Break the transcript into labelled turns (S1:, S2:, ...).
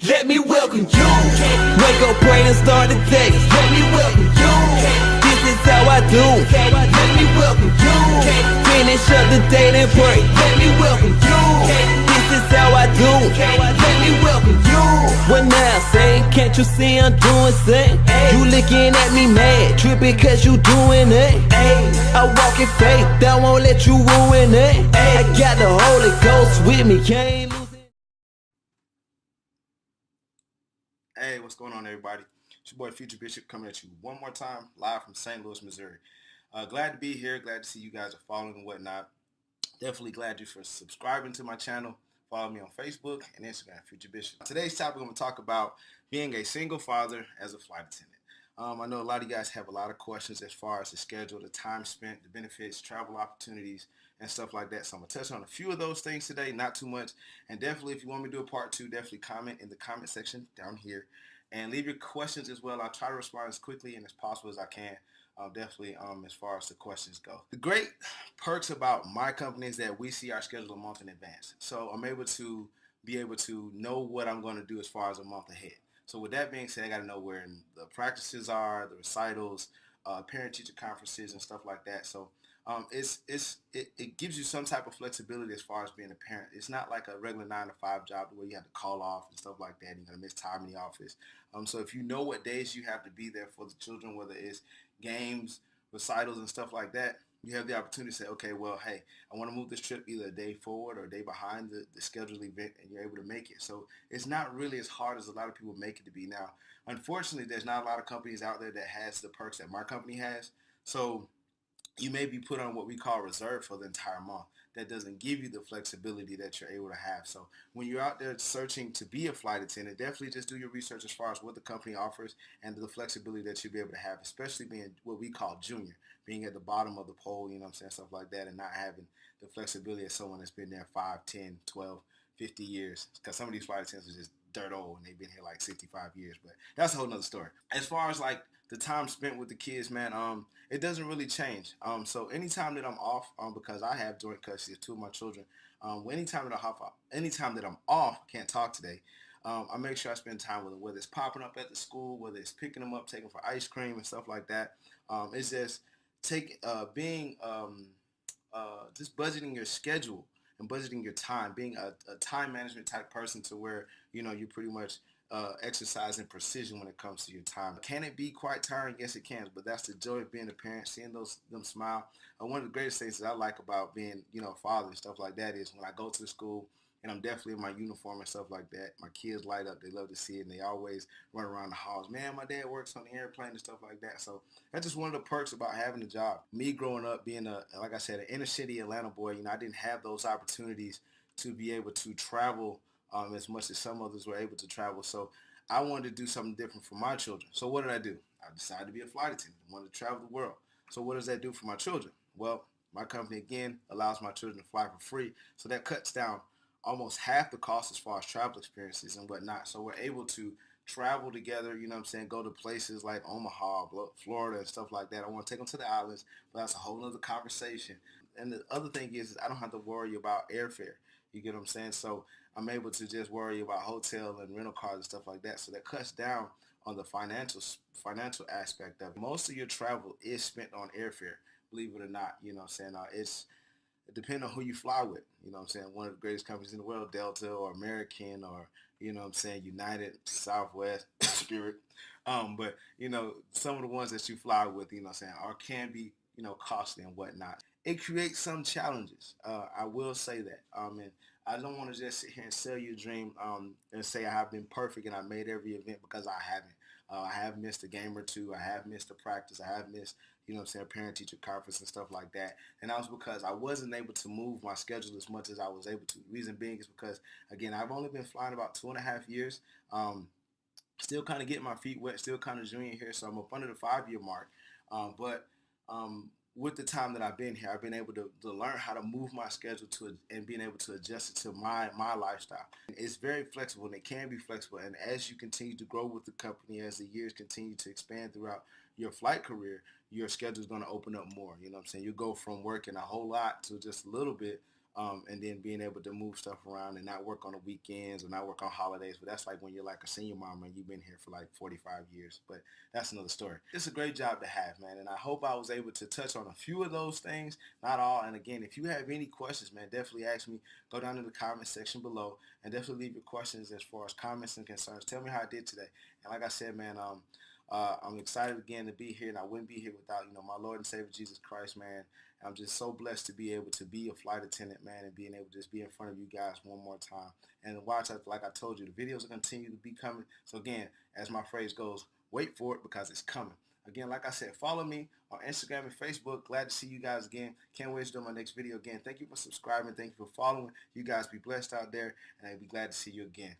S1: Let me welcome you. Wake up, pray, and start the day. Let me welcome you. This is how I do. Let me welcome you. Finish up the day and pray. Let me welcome you. This is how I do. Let me welcome you. What now, say? Can't you see I'm doing something? You looking at me mad, tripping cause you doing it. I walk in faith, I won't let you ruin it. I got the Holy Ghost with me, can't lose it.
S2: Hey, what's going on, everybody? It's your boy Future Bishop coming at you one more time, live from St. Louis, Missouri. Glad to be here. Glad to see you guys are following and whatnot. Definitely glad you for subscribing to my channel. Follow me on Facebook and Instagram, Future Bishop. Today's topic, I'm going to talk about being a single father as a flight attendant. I know a lot of you guys have a lot of questions as far as the schedule, the time spent, the benefits, travel opportunities, and stuff like that. So I'm going to touch on a few of those things today, not too much. And definitely, if you want me to do a part two, definitely comment in the comment section down here. And leave your questions as well. I'll try to respond as quickly and as possible as I can. Definitely as far as the questions go. The great perks about my company is that we see our schedule a month in advance. So I'm able to know what I'm going to do as far as a month ahead. So with that being said, I got to know where the practices are, the recitals, parent-teacher conferences, and stuff like that. So it gives you some type of flexibility as far as being a parent. It's not like a regular 9-to-5 job where you have to call off and stuff like that. You're going to miss time in the office. So if you know what days you have to be there for the children, whether it's games, recitals, and stuff like that, you have the opportunity to say, okay, well, hey, I want to move this trip either a day forward or a day behind the scheduled event, and you're able to make it. So it's not really as hard as a lot of people make it to be. Now, unfortunately, there's not a lot of companies out there that has the perks that my company has. So you may be put on what we call reserve for the entire month. That doesn't give you the flexibility that you're able to have. So when you're out there searching to be a flight attendant, definitely just do your research as far as what the company offers and the flexibility that you'll be able to have, especially being what we call junior, being at the bottom of the pole, you know what I'm saying, stuff like that, and not having the flexibility of someone that's been there 5, 10, 12, 50 years. Because some of these flight attendants are just dirt old and they've been here like 65 years. But that's a whole nother story. As far as like the time spent with the kids, man, it doesn't really change. So anytime that I'm off, because I have joint custody of 2 of my children, anytime that I'm off, can't talk today, I make sure I spend time with them, whether it's popping up at the school, whether it's picking them up, taking them for ice cream and stuff like that. It's just just budgeting your schedule and budgeting your time, being a time management type person to where, you pretty much exercising precision when it comes to your time. Can it be quite tiring? Yes, it can, but that's the joy of being a parent, seeing them smile. One of the greatest things that I like about being, a father and stuff like that is when I go to the school and I'm definitely in my uniform and stuff like that, my kids light up. They love to see it, and they always run around the halls. Man, my dad works on the airplane and stuff like that. So that's just one of the perks about having a job. Me growing up being like I said, an inner city Atlanta boy, I didn't have those opportunities to be able to travel as much as some others were able to travel. So I wanted to do something different for my children. So what did I do? I decided to be a flight attendant. I wanted to travel the world. So what does that do for my children? Well, my company, again, allows my children to fly for free. So that cuts down almost half the cost as far as travel experiences and whatnot. So we're able to travel together, go to places like Omaha, Florida, and stuff like that. I want to take them to the islands, but that's a whole nother conversation. And the other thing is I don't have to worry about airfare. You get what I'm saying? So I'm able to just worry about hotel and rental cars and stuff like that. So that cuts down on the financial aspect of it. Most of your travel is spent on airfare, believe it or not. It depends on who you fly with. One of the greatest companies in the world, Delta or American or, United, Southwest, Spirit. But, some of the ones that you fly with, can be, costly and whatnot. It creates some challenges. I will say that. And I don't want to just sit here and sell you a dream and say I have been perfect and I made every event, because I haven't. I have missed a game or two. I have missed a practice. I have missed, a parent-teacher conference and stuff like that. And that was because I wasn't able to move my schedule as much as I was able to. The reason being is because, again, I've only been flying about 2.5 years. Still kind of getting my feet wet, still kind of junior here. So I'm up under the 5-year mark. But with the time that I've been here, I've been able to learn how to move my schedule and being able to adjust it to my lifestyle. It's very flexible, and it can be flexible. And as you continue to grow with the company, as the years continue to expand throughout your flight career, your schedule is going to open up more. You know what I'm saying? You go from working a whole lot to just a little bit and then being able to move stuff around and not work on the weekends or not work on holidays. But that's like when you're like a senior mom and you've been here for like 45 years. But that's another story. It's a great job to have, man. And I hope I was able to touch on a few of those things, not all. And again, if you have any questions, man, definitely ask me. Go down in the comment section below and definitely leave your questions as far as comments and concerns. Tell me how I did today. And like I said, man, I'm excited again to be here, and I wouldn't be here without, my Lord and Savior Jesus Christ, man. I'm just so blessed to be able to be a flight attendant, man, and being able to just be in front of you guys one more time. And watch, like I told you, the videos will continue to be coming. So again, as my phrase goes, wait for it because it's coming. Again, like I said, follow me on Instagram and Facebook. Glad to see you guys again. Can't wait to do my next video again. Thank you for subscribing. Thank you for following. You guys be blessed out there, and I'll be glad to see you again.